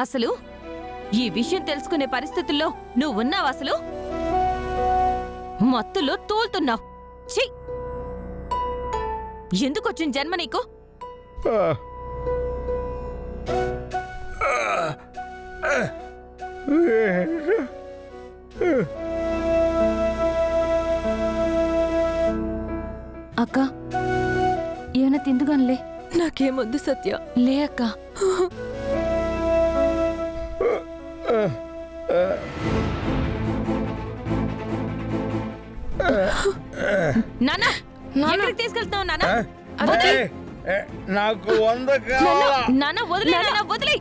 అసలు ఈ విషయం తెలుసుకునే పరిస్థితుల్లో నువ్వున్నావు? అసలు మత్తులో తోలుతున్నావు. ఛీ! ఎందుకొచ్చిన జన్మ నీకు? అక్క ఏమైనా తిందుగానిలే. నాకేమొద్దు సత్య. లే అక్క. నానా ఎక్కడికి తీసుకెళ్తున్నావు? నానా నాకు 100 కావాలా? నానా వదిలే. నానా వదిలే.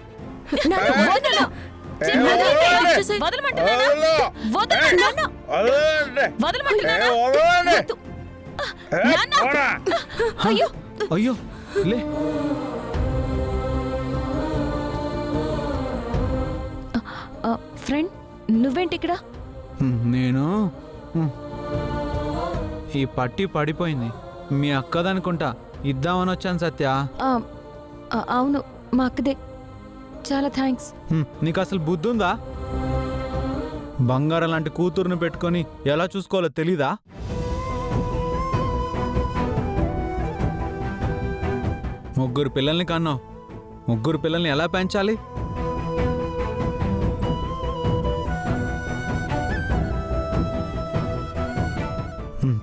అయ్యో అయ్యో లే. ఫ్రెండ్ నువ్వేంటి ఇక్కడ? నేను ఈ పట్టి పడిపోయింది, మీ అక్కదనుకుంటా, ఇద్దామని వచ్చాను సత్య. అవును మా అక్కదే. చాలా థ్యాంక్స్. నీకు అసలు బుద్ధి ఉందా? బంగారం లాంటి కూతురుని పెట్టుకొని ఎలా చూసుకోవాలో తెలీదా? ముగ్గురు పిల్లల్ని కన్నావు, ముగ్గురు పిల్లల్ని ఎలా పెంచాలి?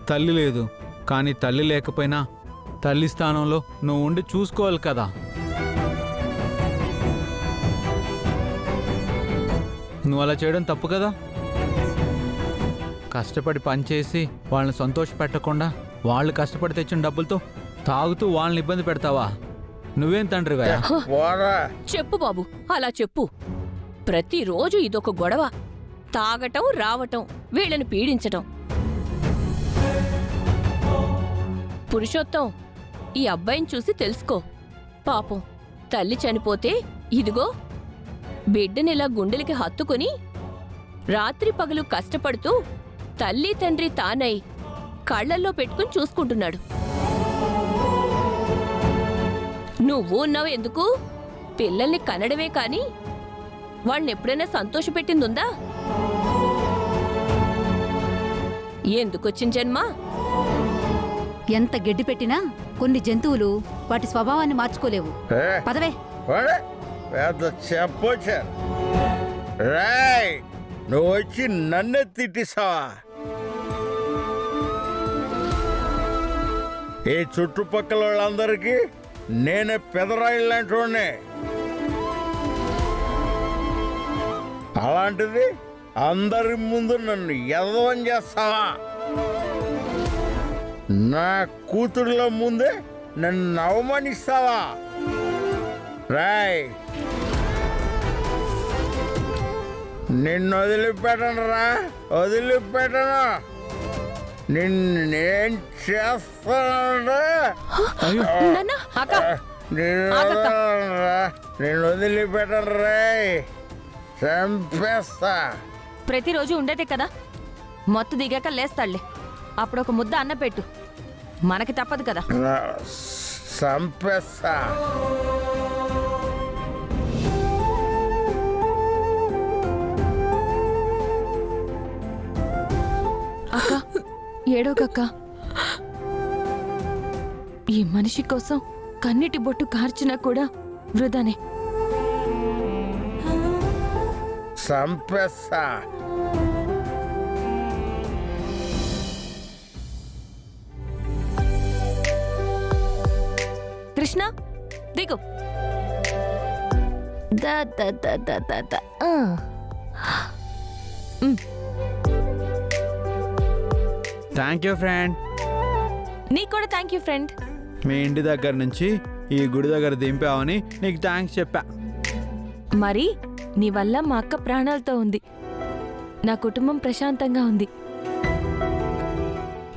తల్లి లేదు, కానీ తల్లి లేకపోయినా తల్లి స్థానంలో నువ్వు ఉండి చూసుకోవాలి కదా. నువ్వు అలా చేయడం తప్పు కదా. కష్టపడి పనిచేసి వాళ్ళని సంతోషపెట్టకుండా వాళ్ళు కష్టపడి తెచ్చిన డబ్బులతో తాగుతూ వాళ్ళని ఇబ్బంది పెడతావా? నువ్వేం తండ్రివా? చెప్పు బాబు, అలా చెప్పు. ప్రతిరోజు ఇదొక గొడవ. తాగటం, రావటం, వీళ్ళని పీడించటం. పురుషోత్తం, ఈ అబ్బాయిని చూసి తెలుసుకో. పాపం తల్లి చనిపోతే ఇదిగో బిడ్డనిలా గుండెలకి హత్తుకుని రాత్రి పగలు కష్టపడుతూ తల్లి తండ్రి తానై కళ్లల్లో పెట్టుకుని చూసుకుంటున్నాడు. నువ్వు ఉన్నావు ఎందుకు? పిల్లల్ని కనడమే కాని వాళ్ళనెప్పుడైనా సంతోషపెట్టిందుందా? ఎందుకొచ్చిన జన్మ? ఎంత గడ్డి పెట్టినా కొన్ని జంతువులు వాటి స్వభావాన్ని మార్చుకోలేవు. పదవే. చెప్పొచ్చారు రాయ్, నువ్వు వచ్చి నన్నే తిట్టిస్తావా? ఈ చుట్టుపక్కల వాళ్ళందరికీ నేనే పెదరాయి లాంటి వాడిని. అలాంటిది అందరి ముందు నన్ను ఎదవం చేస్తావా? నా కూతురుల ముందే నన్ను అవమానిస్తావా? రాయ్, నిన్ను వదిలిపెట్టను రా, వదిలిపెట్టను. నిన్నేం చేస్తానంటే నిన్ను వదిలిపెట్టను రాయ్, చంపేస్తా. ప్రతిరోజు ఉండేదే కదా, మొత్తం దిగాక లేస్తాళ్లే. అప్పుడు ఒక ముద్ద అన్న పెట్టు, మనకి తప్పదు కదా. చంపేస్తా. అక్క ఏడోకక్క. ఈ మనిషి కోసం కన్నీటి బొట్టు కార్చినా కూడా వృధానే. చంపేస్తా. కృష్ణ దిగు. Thank you friend. నీకు కూడా థ్యాంక్ యూ ఫ్రెండ్. మీ ఇంటి దగ్గర నుంచి ఈ గుడి దగ్గర దింపావని నీకు థ్యాంక్స్ చెప్పా. మరి నీ వల్ల మా అక్క ప్రాణాలతో ఉంది, నా కుటుంబం ప్రశాంతంగా ఉంది.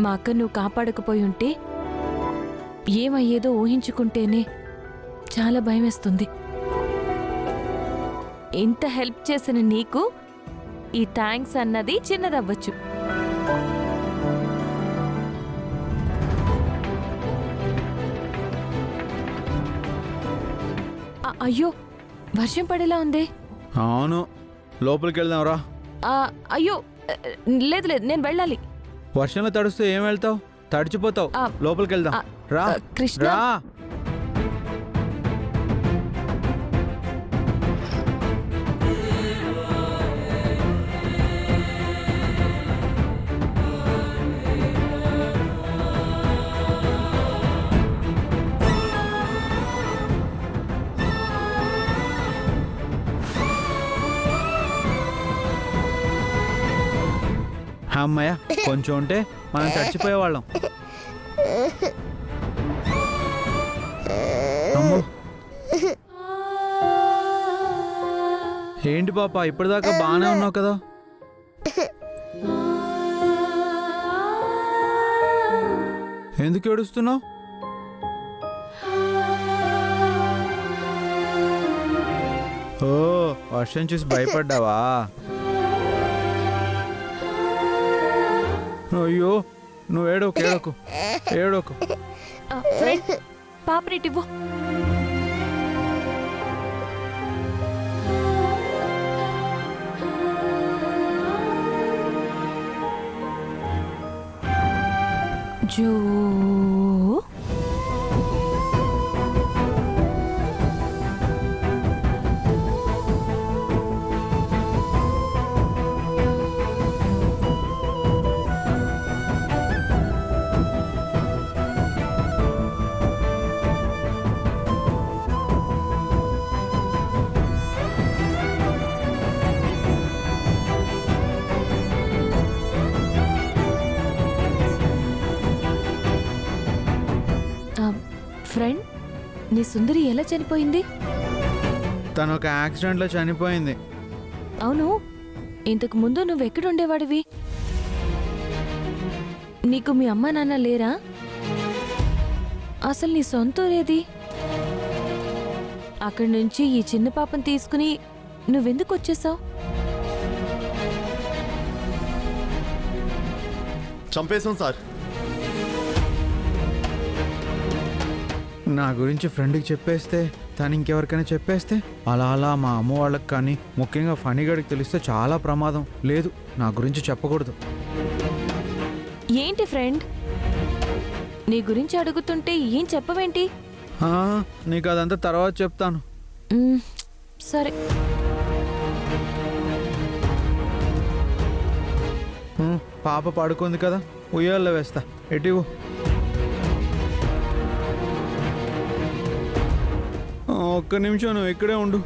మా అక్క నువ్వు కాపాడకపోయి ఉంటే ఏమయ్యేదో ఊహించుకుంటేనే చాలా భయమేస్తుంది. ఇంత హెల్ప్ చేసిన నీకు ఈ థ్యాంక్స్ అన్నది చిన్నదవ్వచ్చు. అయ్యో వర్షం పడేలా ఉంది. అవును, లోపలికి వెళ్దాం రా. అయ్యో లేదు లేదు, నేను వెళ్ళాలి. వర్షంలో తడుస్తూ ఏం వెళ్తావు? తడిచిపోతావు. లోపలికి వెళ్దాం రా. కృష్ణ. రా. అమ్మయ్య, కొంచెం ఉంటే మనం చచ్చిపోయేవాళ్ళం. అమ్మో. ఏంటి పాప, ఇప్పటిదాకా బాగానే ఉన్నావు కదా? ఎందుకు ఏడుస్తున్నావు? ఓ, వర్షం చూసి భయపడ్డావా? అయ్యో, నువ్వు ఏడోకు ఏడోకు ఏడోకు. ఫ్రెండ్, పాపరేటివ్వు. జో ఫ్రెండ్, నీ సుందరి ఎలా చనిపోయింది? తను ఒక యాక్సిడెంట్లో చనిపోయింది. అవును, ఇంతకు ముందు నువ్వెక్కడుండేవాడివి? నీకు మీ అమ్మా నాన్న లేరా? అసలు నీ సొంతూరేది? అక్కడి నుంచి ఈ చిన్న పాపను తీసుకుని నువ్వెందుకు వచ్చేసావు? చంపేశాం సార్. నా గురించి ఫ్రెండ్కి చెప్పేస్తే, తను ఇంకెవరికైనా చెప్పేస్తే, అలా అలా మా అమ్మ వాళ్ళకి కానీ ముఖ్యంగా ఫణిగాడికి తెలిస్తే చాలా ప్రమాదం. లేదు, నా గురించి చెప్పకూడదు. ఏంటి ఫ్రెండ్, నీ గురించి అడుగుతుంటే ఏం చెప్పవేంటి? నీకు అదంతా తర్వాత చెప్తాను. సరే. పాప పడుకుంది కదా, ఉయ్యాల్లో వేస్తా. ఎటివు. ఒక్క నిమిషం నువ్వు ఇక్కడే ఉండు.